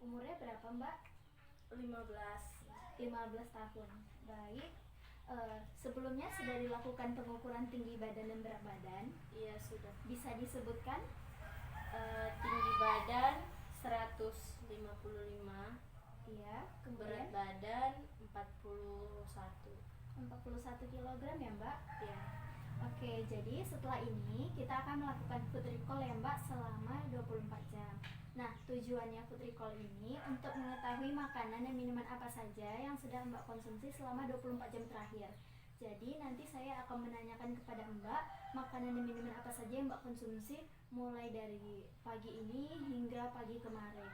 Umurnya berapa Mbak? 15. 15 tahun. Baik. Sebelumnya sudah dilakukan pengukuran tinggi badan dan berat badan. Iya, sudah. Bisa disebutkan? Tinggi badan 155. Iya. Berat Kemudian badan 41. 41 kilogram ya Mbak? Iya. Oke, jadi setelah ini kita akan melakukan food recall ya Mbak selama 24 jam. Nah, tujuannya food recall ini untuk mengetahui makanan dan minuman apa saja yang sudah Mbak konsumsi selama 24 jam terakhir. Jadi nanti saya akan menanyakan kepada Mbak makanan dan minuman apa saja yang Mbak konsumsi mulai dari pagi ini hingga pagi kemarin.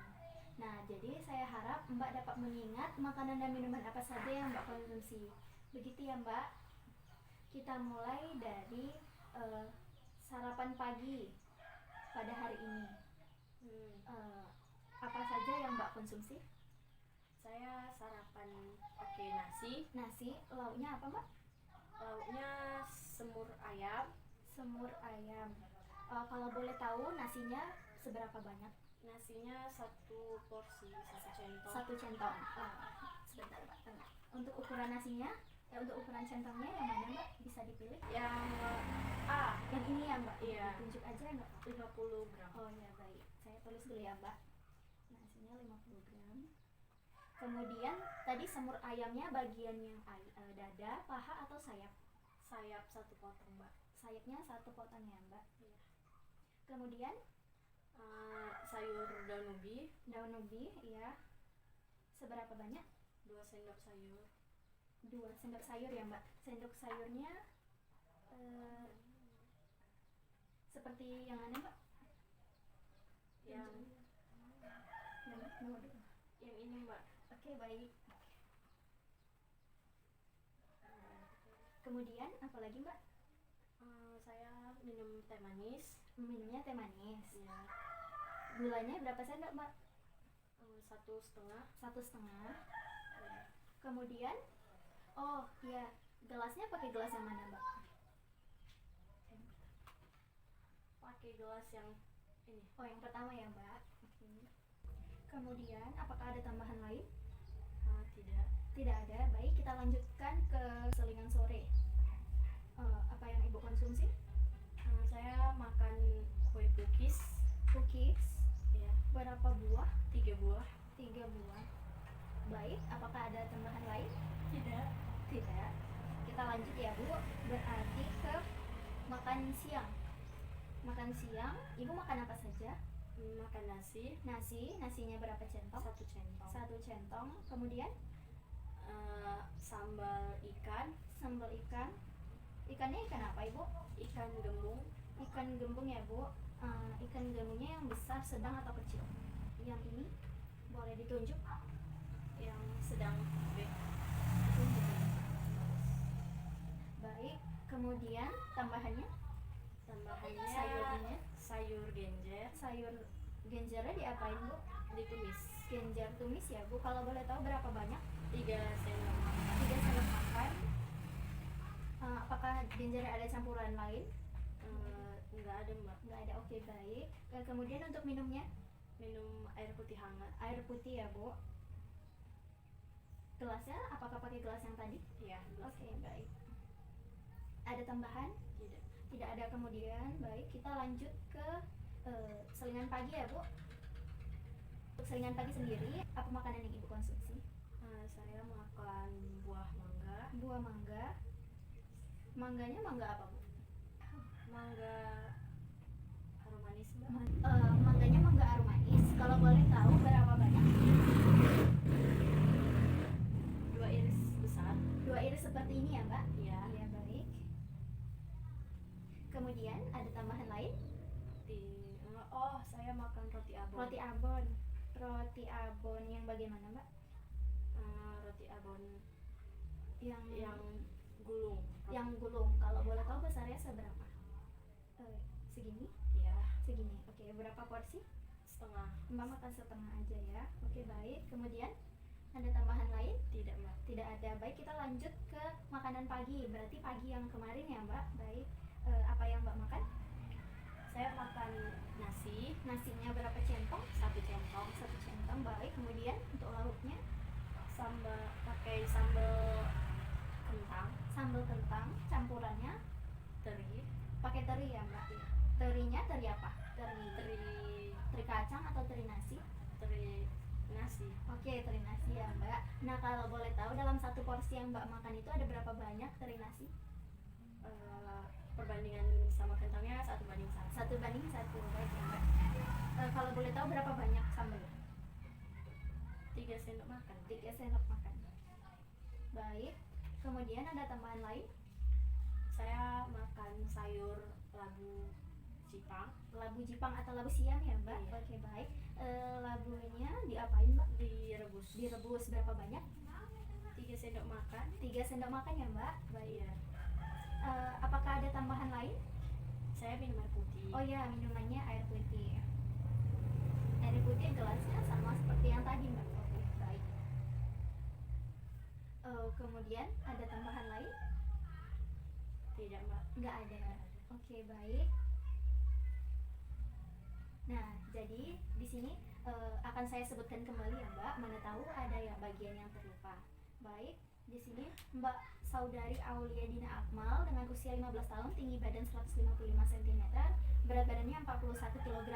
Nah, jadi saya harap Mbak dapat mengingat makanan dan minuman apa saja yang Mbak konsumsi. Begitu ya Mbak? Kita mulai dari sarapan pagi pada hari ini. Apa saja yang Mbak konsumsi? Saya sarapan pakai nasi. Nasi, lauknya apa Mbak? Lauknya semur ayam. Semur ayam. Kalau boleh tahu nasinya seberapa banyak? Nasinya 1 porsi, 1 centong. 1 centong. Sebentar Mbak, tengah. Untuk ukuran nasinya, untuk ukuran centongnya yang mana Mbak? Bisa dipilih? Yang Yang ini ya Mbak? Iya. Tunjuk aja nggak? 50 gram. Oh ya baik, saya tulis dulu ya Mbak. Nasinya 50 gram. Kemudian tadi semur ayamnya bagian yang dada, paha atau sayap? Sayap 1 potong, Mbak. Sayapnya 1 potong ya Mbak. Iya. Kemudian Sayur daun ubi. daun ubi, ya. Seberapa banyak? 2 sendok sayur. 2 sendok sayur ya Mbak. Sendok sayurnya seperti yang mana Mbak? Yang Nomor yang ini, Mbak. Oke baik. Kemudian apa lagi Mbak? Saya minum teh manis. Minumnya teh manis. Ya. Gulanya berapa sendok Mbak? 1,5. 1,5. Ya. Kemudian, oh iya, gelasnya pakai gelas yang mana Mbak? Pakai gelas yang ini. Oh yang pertama ya Mbak. Oke. Kemudian, apakah ada tambahan lain? Tidak. Tidak ada. Baik, kita lanjutkan ke selingan sore. Apa yang Ibu konsumsi? Saya makan kue cookies. Cookies. Ya. Berapa buah? 3 buah. 3 buah. Baik, apakah ada tambahan lain? Tidak. Tidak. Kita lanjut ya Bu. Berarti ke makan siang. Makan siang, Ibu makan apa saja? Makan nasi. Nasinya berapa centong? 1 centong. 1 centong. Kemudian Sambal ikan. sambal ikan. Ikannya ikan apa Ibu? Ikan gembung. Ikan gembung ya Bu. Ikan gembungnya yang besar, sedang atau kecil? Yang ini boleh ditunjuk? Yang sedang gede. Baik. Kemudian tambahannya? Tambahannya Sayurnya? sayur genjer. Sayur genjernya diapain Bu? Ditumis. Genjer tumis ya Bu. Kalau boleh tahu berapa banyak? 3 sendok. 3 sendok makan. Apakah genjernya ada campuran lain? Enggak ada, Mbak. Nggak ada. Oke baik. Kemudian untuk minumnya? Minum air putih hangat. Air putih ya Bu. Gelasnya apakah pakai gelas yang tadi? Iya. Oke baik. Ada tambahan? Tidak. Tidak ada. Kemudian baik, kita lanjut ke selingan pagi ya Bu. Untuk selingan pagi sendiri, apa makanan yang Ibu konsumsi? Saya makan buah mangga. Buah mangga. Mangganya mangga apa Bu? Mangga harum manis, Mbak. Mangganya mangga arum manis. Kalau boleh tahu berapa banyak? 2 iris besar. 2 iris seperti ini ya Mbak? Iya. Iya baik. Kemudian ada tambahan lain? Saya makan roti abon. Roti abon. Roti abon yang bagaimana Mbak? Roti abon Yang gulung. yang gulung. Kalau boleh tahu besarnya seberapa? Segini? Iya. Segini. Oke, berapa porsi? Setengah. Mbak makan setengah aja ya. Oke baik. Kemudian ada tambahan lain? Tidak, Mbak. Tidak ada. Baik, kita lanjut ke makanan pagi. Berarti pagi yang kemarin ya Mbak. Baik. Apa yang Mbak makan? Saya makan nasi. Nasinya berapa centong? 1 centong. 1 centong. matang. Baik, kemudian untuk lauknya pakai sambal kentang, sambal kentang, campurannya teri, pakai teri ya Mbak. Terinya teri apa? Teri teri teri kacang atau teri nasi? teri nasi. Oke, teri nasi ya Mbak. Nah, kalau boleh tahu dalam satu porsi yang Mbak makan itu ada berapa banyak teri nasi? Perbandingan sama kentangnya 1:1. 1:1. Baik ya Mbak. Kalau boleh tahu berapa banyak sambal? 3 sendok makan. 3 sendok makan. Baik. Kemudian ada tambahan lain? Saya makan sayur labu Jipang, Labu Jipang atau labu siam ya Mbak? Iya. Oke, baik. Labunya diapain Mbak? direbus. Direbus berapa banyak? 3 sendok makan. 3 sendok makan ya Mbak? Baik. Iya. Apakah ada tambahan lain? Saya minum air putih. Oh ya, minumannya air putih. Air putih gelasnya sama seperti yang tadi Mbak. Oke, baik. Kemudian ada tambahan lain? Tidak, Mbak. Nggak ada. Oke, baik. Nah, jadi di sini akan saya sebutkan kembali ya Mbak, mana tahu ada ya bagian yang terlupa. Baik, di sini Mbak Saudari Aulia Dina Akmal dengan usia 15 tahun, tinggi badan 155 cm, berat badannya 41 kg.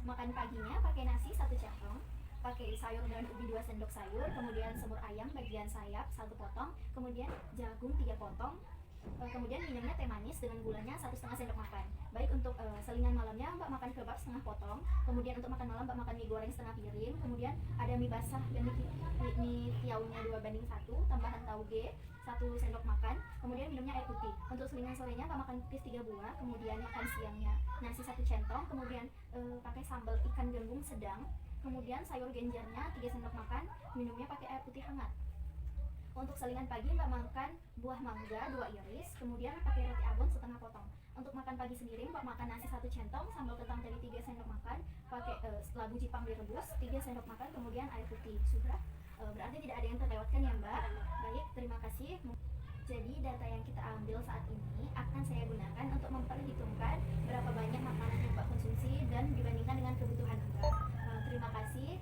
Makan paginya pakai nasi 1 cangkong, pakai sayur daun ubi 2 sendok sayur, kemudian semur ayam bagian sayap 1 potong, kemudian jagung 3 potong, kemudian minumnya teh manis dengan gulanya 1,5 sendok makan. Baik, untuk selingan malamnya Mbak makan kebab setengah potong, kemudian untuk makan malam Mbak makan mie goreng setengah piring, kemudian ada mie basah dan mie tiaunya 2:1, tambahan tauge 1 sendok makan, kemudian minumnya air putih. Untuk selingan sorenya Mbak makan cookies 3 buah, kemudian makan siangnya nasi 1 centong, kemudian pakai sambal ikan gembung sedang, kemudian sayur genjernya 3 sendok makan, minumnya pakai air putih hangat. Untuk selingan pagi Mbak makan buah mangga 2 iris, kemudian pakai roti abon setengah potong. Untuk makan pagi sendiri Mbak makan nasi 1 centong, sambal kentang teri 3 sendok makan, pakai labu Jipang direbus 3 sendok makan, kemudian air putih. Sudah, berarti tidak ada yang terlewatkan ya Mbak. Baik, terima kasih. Jadi data yang kita ambil saat ini akan saya gunakan untuk memperhitungkan berapa banyak makanan yang Mbak konsumsi dan dibandingkan dengan kebutuhan Mbak. Terima kasih.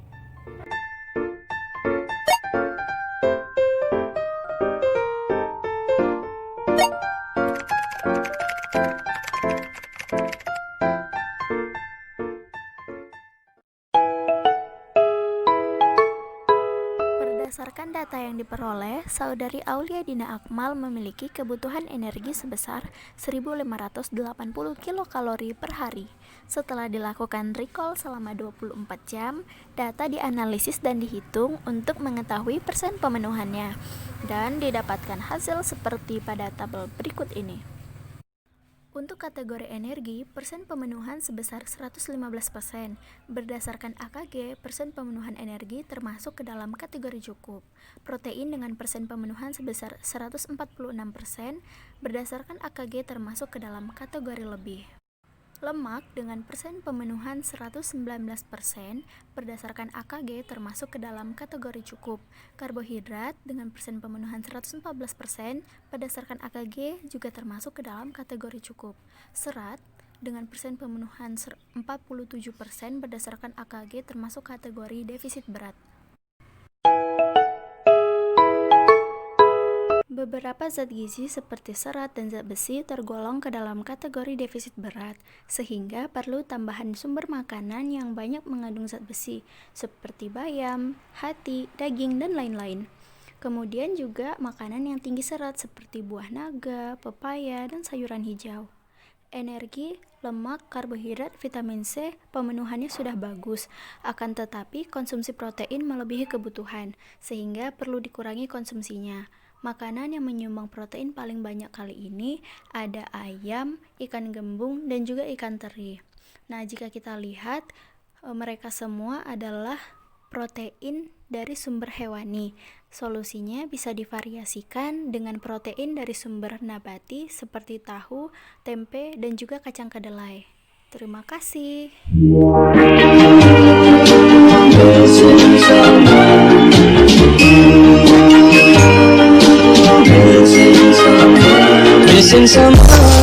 Berdasarkan data yang diperoleh, Saudari Aulia Dina Akmal memiliki kebutuhan energi sebesar 1.580 kilokalori per hari. Setelah dilakukan recall selama 24 jam, data dianalisis dan dihitung untuk mengetahui persen pemenuhannya, dan didapatkan hasil seperti pada tabel berikut ini. Untuk kategori energi, persen pemenuhan sebesar 115%. Berdasarkan AKG, persen pemenuhan energi termasuk ke dalam kategori cukup. Protein dengan persen pemenuhan sebesar 146%. Berdasarkan AKG termasuk ke dalam kategori lebih. Lemak dengan persen pemenuhan 119%, berdasarkan AKG termasuk ke dalam kategori cukup. Karbohidrat dengan persen pemenuhan 114%, berdasarkan AKG juga termasuk ke dalam kategori cukup. Serat dengan persen pemenuhan 47%, berdasarkan AKG termasuk kategori defisit berat. Beberapa zat gizi seperti serat dan zat besi tergolong ke dalam kategori defisit berat, sehingga perlu tambahan sumber makanan yang banyak mengandung zat besi, seperti bayam, hati, daging, dan lain-lain. Kemudian juga makanan yang tinggi serat seperti buah naga, pepaya, dan sayuran hijau. Energi, lemak, karbohidrat, vitamin C pemenuhannya sudah bagus, akan tetapi konsumsi protein melebihi kebutuhan, sehingga perlu dikurangi konsumsinya. Makanan yang menyumbang protein paling banyak kali ini ada ayam, ikan gembung, dan juga ikan teri. Nah, jika kita lihat, mereka semua adalah protein dari sumber hewani. Solusinya bisa divariasikan dengan protein dari sumber nabati seperti tahu, tempe, dan juga kacang kedelai. Terima kasih. Missing someone